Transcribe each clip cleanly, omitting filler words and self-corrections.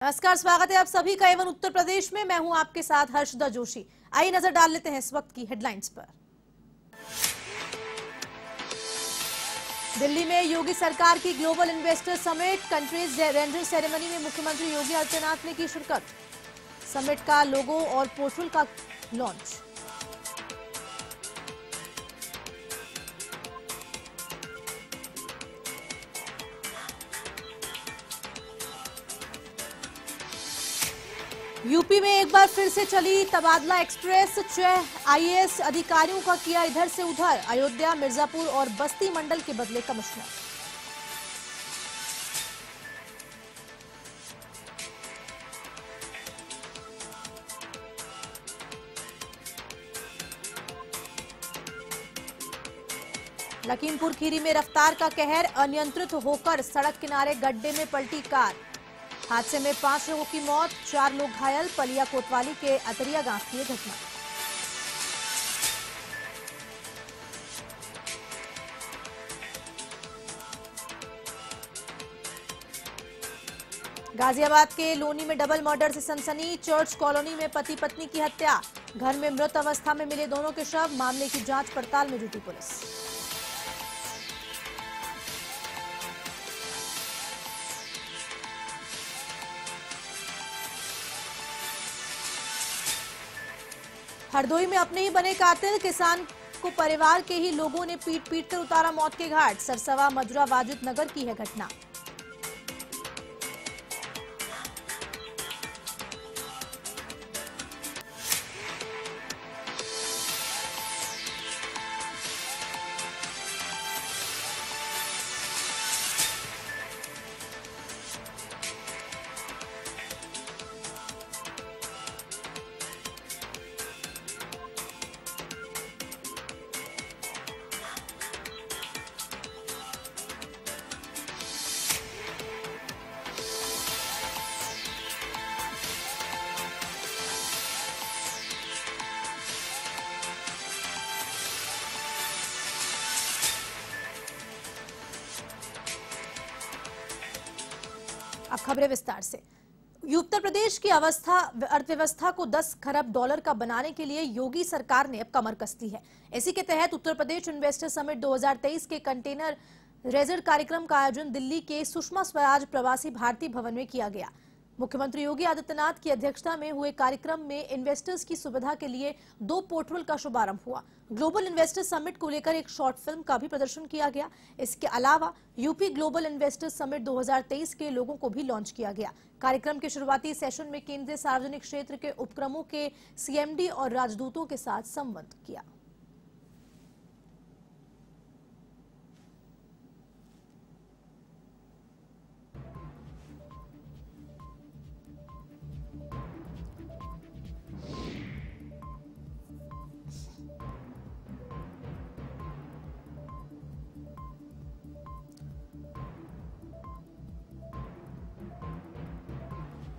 नमस्कार, स्वागत है आप सभी का एवन उत्तर प्रदेश में। मैं हूं आपके साथ हर्षदा जोशी। आइए नजर डाल लेते हैं इस वक्त की हेडलाइंस पर। दिल्ली में योगी सरकार की global investor summit countries ranger ceremony में मुख्यमंत्री योगी आदित्यनाथ ने की शिरकत। समिट का लोगो और पोर्टल का लॉन्च। यूपी में एक बार फिर से चली तबादला एक्सप्रेस। 6 आईएएस अधिकारियों का किया इधर से उधर। अयोध्या, मिर्जापुर और बस्ती मंडल के बदले कमिश्नर। लखीमपुर खीरी में रफ्तार का कहर। अनियंत्रित होकर सड़क किनारे गड्ढे में पलटी कार। हादसे में 5 लोगों की मौत, 4 लोग घायल। पलिया कोतवाली के अतरिया गांव की यह घटना। गाजियाबाद के लोनी में डबल मर्डर से सनसनी। चर्च कॉलोनी में पति पत्नी की हत्या। घर में मृत अवस्था में मिले दोनों के शव। मामले की जांच पड़ताल में जुटी पुलिस। हरदोई में अपने ही बने कातिल। किसान को परिवार के ही लोगों ने पीट पीट कर उतारा मौत के घाट। सरसवा मजुरा वाजिद नगर की है घटना। अब खबरें विस्तार से। उत्तर प्रदेश की अर्थव्यवस्था को 10 खरब डॉलर का बनाने के लिए योगी सरकार ने अब कमर कस ली है। इसी के तहत उत्तर प्रदेश इन्वेस्टर समिट 2023 के कंटेनर रेजर कार्यक्रम का आयोजन दिल्ली के सुषमा स्वराज प्रवासी भारतीय भवन में किया गया। मुख्यमंत्री योगी आदित्यनाथ की अध्यक्षता में हुए कार्यक्रम में इन्वेस्टर्स की सुविधा के लिए 2 पोर्टल का शुभारंभ हुआ। ग्लोबल इन्वेस्टर समिट को लेकर एक शॉर्ट फिल्म का भी प्रदर्शन किया गया। इसके अलावा यूपी ग्लोबल इन्वेस्टर समिट 2023 के लोगों को भी लॉन्च किया गया। कार्यक्रम के शुरुआती सेशन में केंद्रीय सार्वजनिक क्षेत्र के उपक्रमों के सीएमडी और राजदूतों के साथ संवाद किया।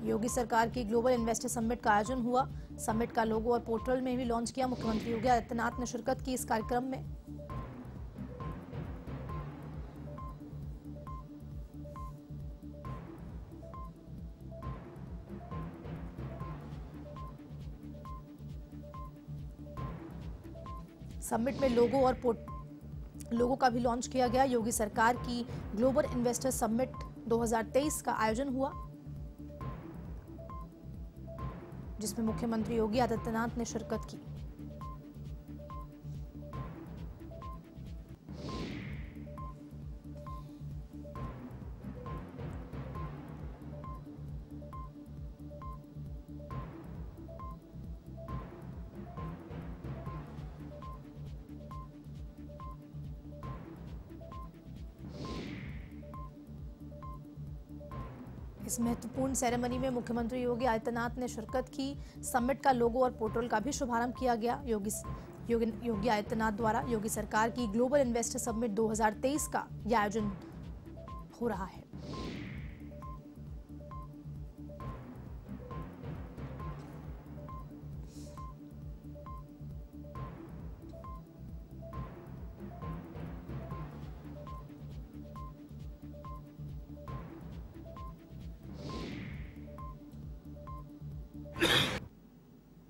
योगी सरकार की ग्लोबल इन्वेस्टर समिट का आयोजन हुआ। समिट का लोगो और पोर्टल में भी लॉन्च किया। मुख्यमंत्री योगी आदित्यनाथ ने शिरकत की इस कार्यक्रम में। समिट में लोगो का भी लॉन्च किया गया। योगी सरकार की ग्लोबल इन्वेस्टर समिट 2023 का आयोजन हुआ, जिसमें मुख्यमंत्री योगी आदित्यनाथ ने शिरकत की। इस महत्वपूर्ण सेरेमनी में मुख्यमंत्री योगी आदित्यनाथ ने शिरकत की। समिट का लोगो और पोर्टल का भी शुभारंभ किया गया। योगी आदित्यनाथ द्वारा योगी सरकार की ग्लोबल इन्वेस्टर समिट 2023 का यह आयोजन हो रहा है।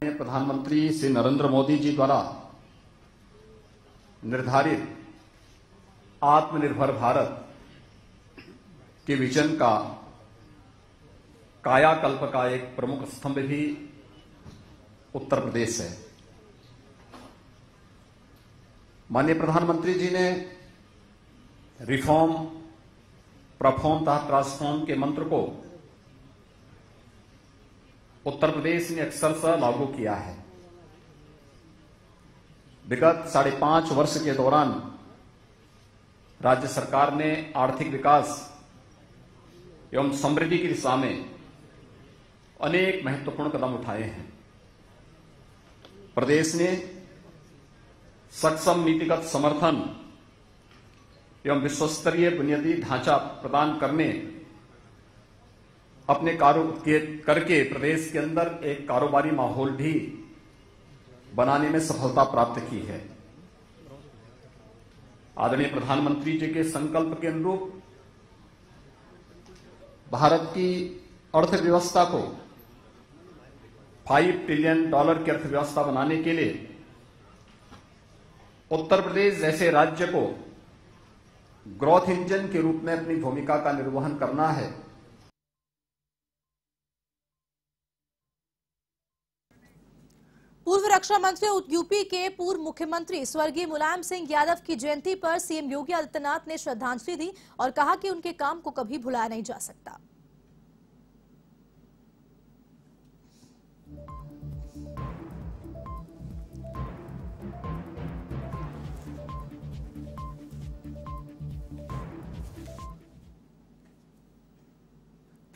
प्रधानमंत्री श्री नरेंद्र मोदी जी द्वारा निर्धारित आत्मनिर्भर भारत के विजन का कायाकल्प का एक प्रमुख स्तंभ भी उत्तर प्रदेश है। माननीय प्रधानमंत्री जी ने रिफॉर्म, परफॉर्म तथा ट्रांसफॉर्म के मंत्र को उत्तर प्रदेश ने अक्षरशः लागू किया है। विगत 5.5 वर्ष के दौरान राज्य सरकार ने आर्थिक विकास एवं समृद्धि की दिशा में अनेक महत्वपूर्ण कदम उठाए हैं। प्रदेश ने सक्षम नीतिगत समर्थन एवं विश्वस्तरीय बुनियादी ढांचा प्रदान करने अपने करके प्रदेश के अंदर एक कारोबारी माहौल भी बनाने में सफलता प्राप्त की है। आदरणीय प्रधानमंत्री जी के संकल्प के अनुरूप भारत की अर्थव्यवस्था को $5 ट्रिलियन की अर्थव्यवस्था बनाने के लिए उत्तर प्रदेश जैसे राज्य को ग्रोथ इंजन के रूप में अपनी भूमिका का निर्वहन करना है। पूर्व रक्षा मंत्री यूपी के पूर्व मुख्यमंत्री स्वर्गीय मुलायम सिंह यादव की जयंती पर सीएम योगी आदित्यनाथ ने श्रद्धांजलि दी और कहा कि उनके काम को कभी भुलाया नहीं जा सकता।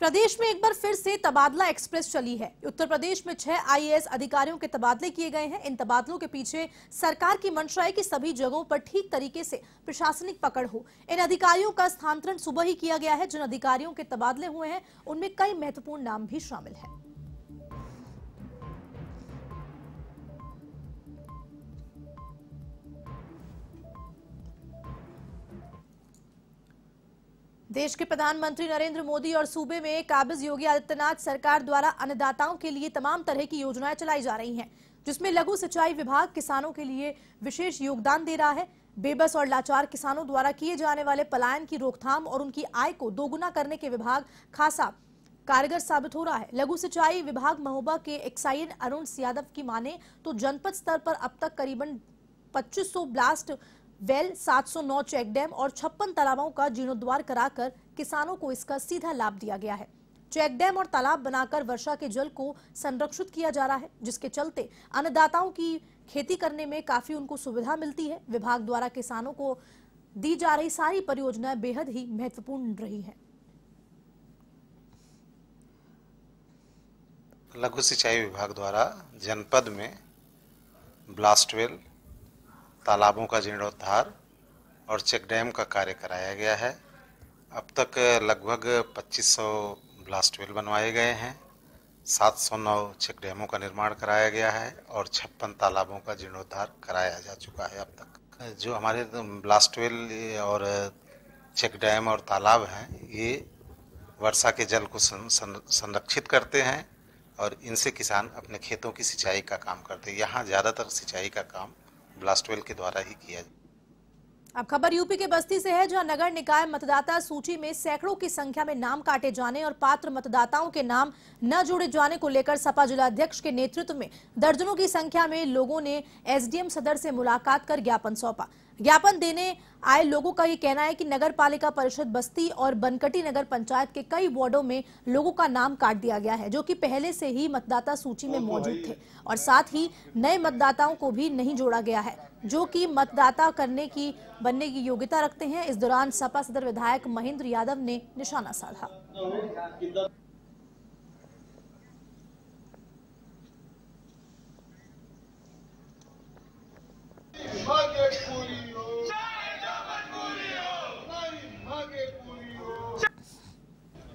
प्रदेश में एक बार फिर से तबादला एक्सप्रेस चली है। उत्तर प्रदेश में 6 आईएएस अधिकारियों के तबादले किए गए हैं। इन तबादलों के पीछे सरकार की मंशा है कि सभी जगहों पर ठीक तरीके से प्रशासनिक पकड़ हो। इन अधिकारियों का स्थानांतरण सुबह ही किया गया है। जिन अधिकारियों के तबादले हुए हैं उनमें कई महत्वपूर्ण नाम भी शामिल हैं। देश के प्रधानमंत्री नरेंद्र मोदी और सूबे में काबिज योगी आदित्यनाथ सरकार द्वारा अन्नदाताओं के लिए तमाम तरह की योजनाएं चलाई जा रही हैं, जिसमें लघु सिंचाई विभाग किसानों के लिए विशेष योगदान दे रहा है। बेबस और लाचार किसानों द्वारा किए जाने वाले पलायन की रोकथाम और उनकी आय को दोगुना करने के विभाग खासा कारगर साबित हो रहा है। लघु सिंचाई विभाग महोबा के एक्साइन अरुण यादव की माने तो जनपद स्तर पर अब तक करीबन 2500 ब्लास्ट वेल, 709 चेक डैम और 56 तालाबों का जीर्णोद्धार कराकर किसानों को इसका सीधा लाभ दिया गया है। चेक डैम और तालाब बनाकर वर्षा के जल को संरक्षित किया जा रहा है, जिसके चलते अन्नदाताओं की खेती करने में काफी उनको सुविधा मिलती है। विभाग द्वारा किसानों को दी जा रही सारी परियोजनाएं बेहद ही महत्वपूर्ण रही हैं। लघु सिंचाई विभाग द्वारा जनपद में ब्लास्ट वेल, तालाबों का जीर्णोद्धार और चेक डैम का कार्य कराया गया है। अब तक लगभग 2500 ब्लास्ट वेल बनवाए गए हैं, 709 चेक डैमों का निर्माण कराया गया है और 56 तालाबों का जीर्णोद्धार कराया जा चुका है। अब तक जो हमारे ब्लास्ट वेल और चेक डैम और तालाब हैं, ये वर्षा के जल को संरक्षित करते हैं और इनसे किसान अपने खेतों की सिंचाई का काम करते हैं। यहाँ ज़्यादातर सिंचाई का काम ब्लास्ट वेल के द्वारा ही किया। अब खबर यूपी के बस्ती से है, जहां नगर निकाय मतदाता सूची में सैकड़ों की संख्या में नाम काटे जाने और पात्र मतदाताओं के नाम न जोड़े जाने को लेकर सपा जिलाध्यक्ष के नेतृत्व में दर्जनों की संख्या में लोगों ने एसडीएम सदर से मुलाकात कर ज्ञापन सौंपा। ज्ञापन देने आए लोगों का ये कहना है कि नगर पालिका परिषद बस्ती और बनकटी नगर पंचायत के कई वार्डों में लोगों का नाम काट दिया गया है, जो कि पहले से ही मतदाता सूची में मौजूद थे, और साथ ही नए मतदाताओं को भी नहीं जोड़ा गया है, जो कि मतदाता बनने की योग्यता रखते हैं। इस दौरान सपा सदर विधायक महेंद्र यादव ने निशाना साधा।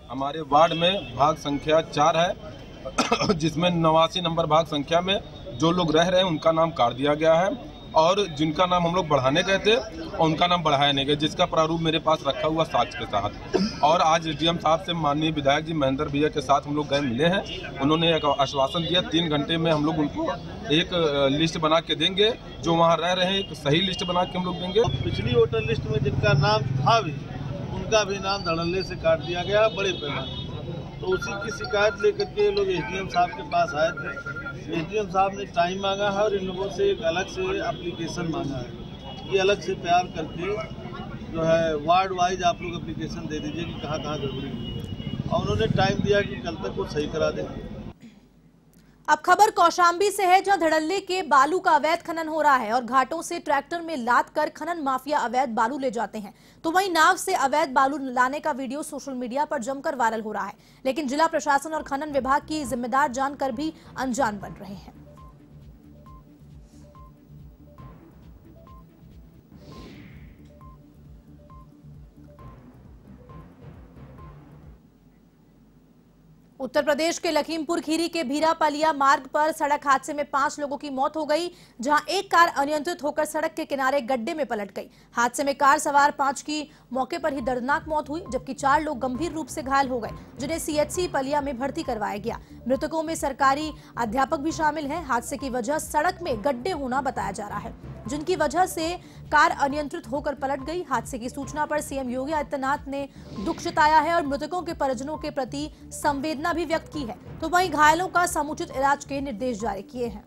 हमारे वार्ड में भाग संख्या 4 है, जिसमें 89 नंबर भाग संख्या में जो लोग रह रहे हैं उनका नाम काट दिया गया है। और जिनका नाम हम लोग बढ़ाने गए थे और उनका नाम बढ़ाया नहीं गया, जिसका प्रारूप मेरे पास रखा हुआ साक्ष्य के साथ। और आज एसडीएम साहब से माननीय विधायक जी महेंद्र भैया के साथ हम लोग गए मिले हैं। उन्होंने एक आश्वासन दिया 3 घंटे में हम लोग उनको एक लिस्ट बना के देंगे, जो वहाँ रह रहे हैं एक सही लिस्ट बना के हम लोग देंगे। पिछली वोटर लिस्ट में जिनका नाम था भी, उनका भी नाम धड़ल्ले से काट दिया गया बड़े पैमाने। तो उसी की शिकायत लेकर के लोग एसडीएम साहब के पास आए थे। एसडीएम साहब ने टाइम मांगा है और इन लोगों से एक अलग से एप्लीकेशन मांगा है कि अलग से तैयार करके जो है वार्ड वाइज आप लोग एप्लीकेशन दे दीजिए कि कहाँ कहाँ गड़बड़ी हुई है, और उन्होंने टाइम दिया कि कल तक वो सही करा देंगे। अब खबर कौशाम्बी से है, जहां धड़ल्ले के बालू का अवैध खनन हो रहा है और घाटों से ट्रैक्टर में लाद कर खनन माफिया अवैध बालू ले जाते हैं। तो वहीं नाव से अवैध बालू लाने का वीडियो सोशल मीडिया पर जमकर वायरल हो रहा है, लेकिन जिला प्रशासन और खनन विभाग की जिम्मेदार जानकर भी अनजान बन रहे हैं। उत्तर प्रदेश के लखीमपुर खीरी के भीरापलिया मार्ग पर सड़क हादसे में 5 लोगों की मौत हो गई, जहां एक कार अनियंत्रित होकर सड़क के किनारे गड्ढे में पलट गई। हादसे में कार सवार 5 की मौके पर ही दर्दनाक मौत हुई, जबकि 4 लोग गंभीर रूप से घायल हो गए, जिन्हें सीएचसी पलिया में भर्ती करवाया गया। मृतकों में सरकारी अध्यापक भी शामिल हैं। हादसे की वजह सड़क में गड्ढे होना बताया जा रहा है, जिनकी वजह से कार अनियंत्रित होकर पलट गई। हादसे की सूचना पर सीएम योगी आदित्यनाथ ने दुख जताया है और मृतकों के परिजनों के प्रति संवेदना भी व्यक्त की है। तो वहीं घायलों का समुचित इलाज के निर्देश जारी किए हैं।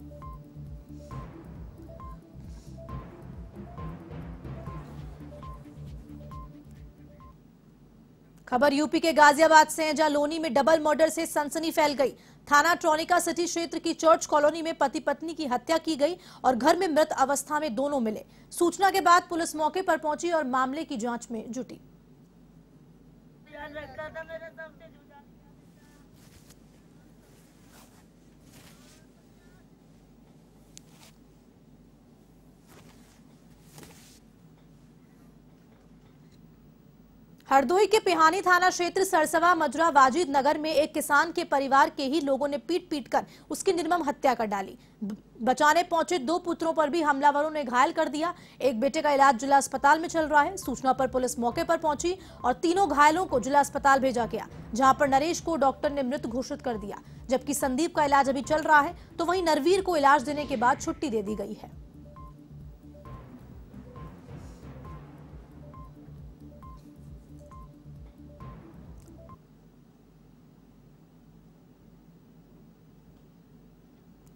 खबर यूपी के गाजियाबाद से है, जहां लोनी में डबल मर्डर से सनसनी फैल गई। थाना ट्रोनिका सिटी क्षेत्र की चर्च कॉलोनी में पति पत्नी की हत्या की गई और घर में मृत अवस्था में दोनों मिले। सूचना के बाद पुलिस मौके पर पहुंची और मामले की जांच में जुटी। हरदोई के पिहानी थाना क्षेत्र सरसवा मजरा वाजिद नगर में एक किसान के परिवार के ही लोगों ने पीट पीट कर उसकी निर्मम हत्या कर डाली। बचाने पहुंचे 2 पुत्रों पर भी हमलावरों ने घायल कर दिया। एक बेटे का इलाज जिला अस्पताल में चल रहा है। सूचना पर पुलिस मौके पर पहुंची और तीनों घायलों को जिला अस्पताल भेजा गया, जहां पर नरेश को डॉक्टर ने मृत घोषित कर दिया, जबकि संदीप का इलाज अभी चल रहा है। तो वहीं नरवीर को इलाज देने के बाद छुट्टी दे दी गई है।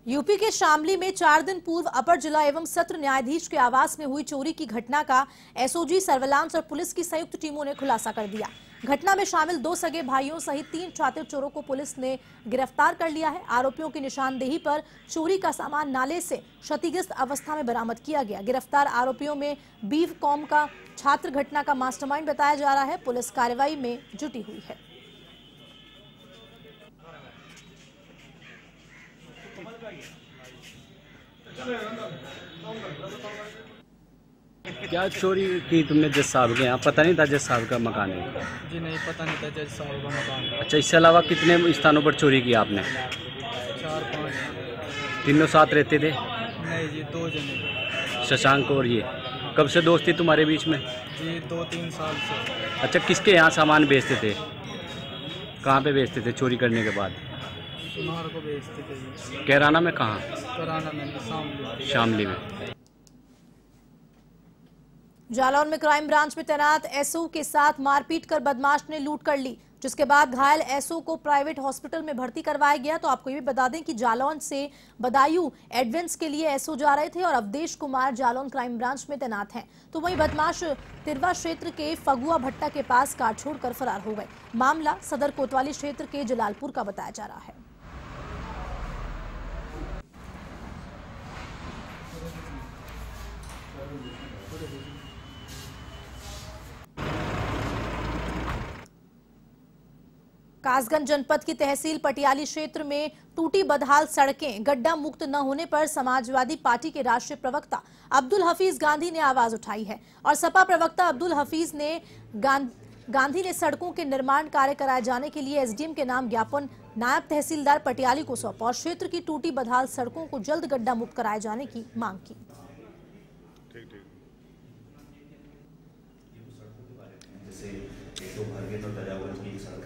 यूपी के शामली में 4 दिन पूर्व अपर जिला एवं सत्र न्यायाधीश के आवास में हुई चोरी की घटना का एसओजी, सर्विलांस और पुलिस की संयुक्त टीमों ने खुलासा कर दिया। घटना में शामिल 2 सगे भाइयों सहित 3 छात्र चोरों को पुलिस ने गिरफ्तार कर लिया है। आरोपियों की निशानदेही पर चोरी का सामान नाले से क्षतिग्रस्त अवस्था में बरामद किया गया। गिरफ्तार आरोपियों में बीफ कॉम का छात्र घटना का मास्टरमाइंड बताया जा रहा है। पुलिस कार्रवाई में जुटी हुई है। क्या चोरी की तुमने जज साहब के यहाँ? पता नहीं था जज साहब का मकान है? जी नहीं, पता नहीं था जज साहब का मकान। अच्छा, इसके अलावा कितने स्थानों पर चोरी की आपने? 4-5। तीनों साथ रहते थे? नहीं जी, 2 जने। शशांक और ये कब से दोस्ती तुम्हारे बीच में? जी 2-3 साल से। अच्छा, किसके यहाँ सामान बेचते थे? कहाँ पे बेचते थे चोरी करने के बाद? सुनार को बेचते थे जी। कैराना में कहाँ? कैराना में, शामली में। जालौन में क्राइम ब्रांच में तैनात एसओ के साथ मारपीट कर बदमाश ने लूट कर ली, जिसके बाद घायल एसओ को प्राइवेट हॉस्पिटल में भर्ती करवाया गया। तो आपको ये भी बता दें कि जालौन से बदायूं एडवेंस के लिए एसओ जा रहे थे और अवधेश कुमार जालौन क्राइम ब्रांच में तैनात हैं। तो वहीं बदमाश तिरवा क्षेत्र के फगुआ भट्टा के पास कार छोड़कर फरार हो गए। मामला सदर कोतवाली क्षेत्र के जलालपुर का बताया जा रहा है। कासगंज जनपद की तहसील पटियाली क्षेत्र में टूटी बदहाल सड़कें गड्ढा मुक्त न होने पर समाजवादी पार्टी के राष्ट्रीय प्रवक्ता अब्दुल हफीज गांधी ने आवाज उठाई है और सपा प्रवक्ता अब्दुल हफीज ने गांधी ने सड़कों के निर्माण कार्य कराए जाने के लिए एसडीएम के नाम ज्ञापन नायब तहसीलदार पटियाली को सौंपा और क्षेत्र की टूटी बदहाल सड़कों को जल्द गड्ढा मुक्त कराए जाने की मांग की। जो भरगेन और दरियागंज की सड़क है।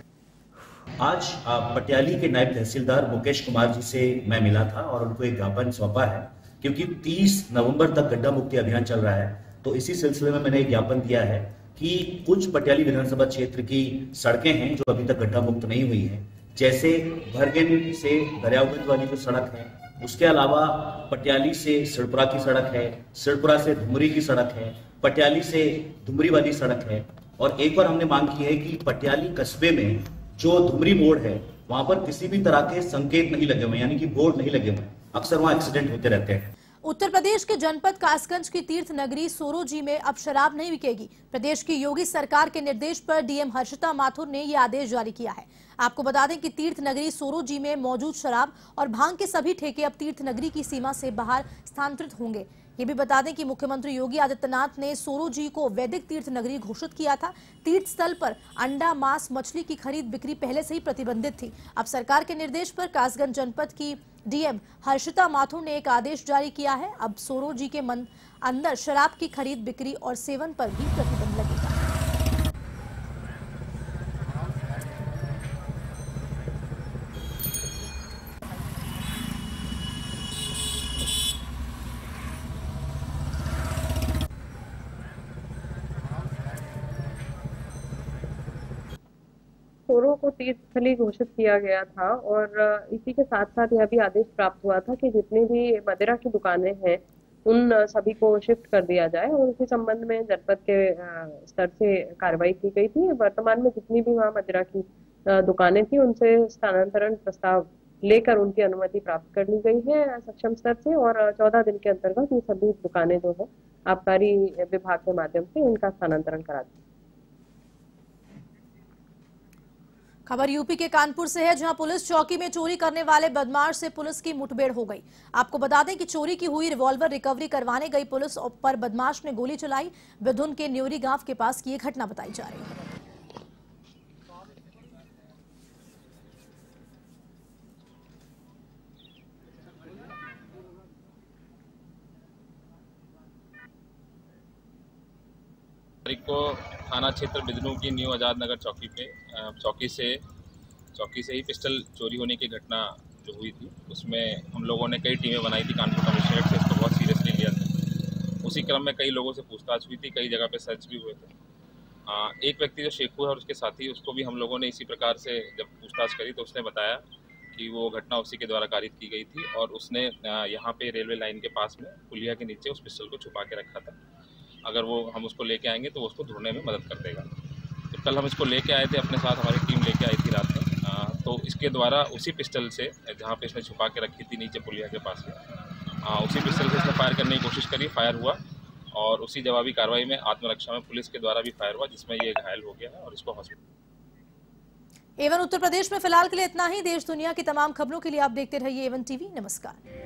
आज पटियाली के नायब तहसीलदार मुकेश कुमार जी से मैं मिला था और उनको एक ज्ञापन सौंपा है, क्योंकि 30 नवंबर तक गड्ढा मुक्ति अभियान चल रहा है। तो इसी सिलसिले में मैंने एक ज्ञापन दिया है कि कुछ पटियाली विधानसभा क्षेत्र की सड़कें हैं जो अभी तक गड्ढा मुक्त नहीं हुई है, जैसे भरगेन से दरियागंज वाली जो सड़क है, उसके अलावा पटियाली से सिरपुरा की सड़क है, सिरपुरा से धुमरी की सड़क है, पटियाली से धुमरी वाली सड़क है। और एक बार हमने मांग की है कि पटियाली कस्बे में जो धुमरी मोड़ है वहां पर किसी भी तरह के संकेत नहीं लगे हुए, यानी कि बोर्ड नहीं लगे हुए, अक्सर वहां एक्सीडेंट होते रहते हैं। उत्तर प्रदेश के जनपद कासगंज की तीर्थ नगरी सोरोजी में अब शराब नहीं बिकेगी। प्रदेश की योगी सरकार के निर्देश पर डीएम हर्षिता माथुर ने यह आदेश जारी किया है। आपको बता दें कि तीर्थ नगरी सोरोजी में मौजूद शराब और भांग के सभी ठेके अब तीर्थ नगरी की सीमा से बाहर स्थानांतरित होंगे। ये भी बता दें कि मुख्यमंत्री योगी आदित्यनाथ ने सोरोजी को वैदिक तीर्थ नगरी घोषित किया था। तीर्थ स्थल पर अंडा, मांस, मछली की खरीद बिक्री पहले से ही प्रतिबंधित थी। अब सरकार के निर्देश पर कासगंज जनपद की डीएम हर्षिता माथुर ने एक आदेश जारी किया है। अब सोरोजी के अंदर शराब की खरीद, बिक्री और सेवन पर भी प्रतिबंध लगेगा। सोरो को तीर्थस्थली घोषित किया गया था और इसी के साथ साथ यह भी आदेश प्राप्त हुआ था कि जितनी भी मदिरा की दुकानें हैं उन सभी को शिफ्ट कर दिया जाए और उसी संबंध में जनपद के स्तर से कार्रवाई की गई थी। वर्तमान में जितनी भी वहाँ मदिरा की दुकानें थी उनसे स्थानांतरण प्रस्ताव लेकर उनकी अनुमति प्राप्त कर ली गई है सक्षम स्तर से और 14 दिन के अंतर्गत ये सभी दुकानें जो है आबकारी विभाग के माध्यम से इनका स्थानांतरण करा दी। खबर यूपी के कानपुर से है, जहां पुलिस चौकी में चोरी करने वाले बदमाश से पुलिस की मुठभेड़ हो गई। आपको बता दें कि चोरी की हुई रिवॉल्वर रिकवरी करवाने गई पुलिस पर बदमाश ने गोली चलाई। बिधुन के न्योरी गांव के पास की ये घटना बताई जा रही है। तारीख को थाना क्षेत्र बिदनू की न्यू आज़ाद नगर चौकी से ही पिस्टल चोरी होने की घटना जो हुई थी, उसमें हम लोगों ने कई टीमें बनाई थी। कानपुर कमिश्नरेट से इसको बहुत सीरियसली लिया था। उसी क्रम में कई लोगों से पूछताछ हुई थी, कई जगह पे सर्च भी हुए थे। एक व्यक्ति जो शेखू है और उसके साथी, उसको भी हम लोगों ने इसी प्रकार से जब पूछताछ करी तो उसने बताया कि वो घटना उसी के द्वारा कारित की गई थी और उसने यहाँ पे रेलवे लाइन के पास में पुलिया के नीचे उस पिस्टल को छुपा के रखा था। अगर वो हम उसको लेके आएंगे तो वो उसको ढूंढने में मदद कर देगा। तो कल हम इसको लेके आए थे, अपने साथ हमारी टीम लेके आई थी रात में। तो इसके द्वारा उसी पिस्टल से, जहाँ पे इसने छुपा के रखी थी नीचे पुलिया के पास में, उसी पिस्टल से इसने फायर करने की कोशिश करी, फायर हुआ और उसी जवाबी कार्रवाई में आत्मरक्षा में पुलिस के द्वारा भी फायर हुआ, जिसमें ये घायल हो गया है और इसको हॉस्पिटल। एवन उत्तर प्रदेश में फिलहाल के लिए इतना ही। देश दुनिया की तमाम खबरों के लिए आप देखते रहिए एवन टीवी। नमस्कार।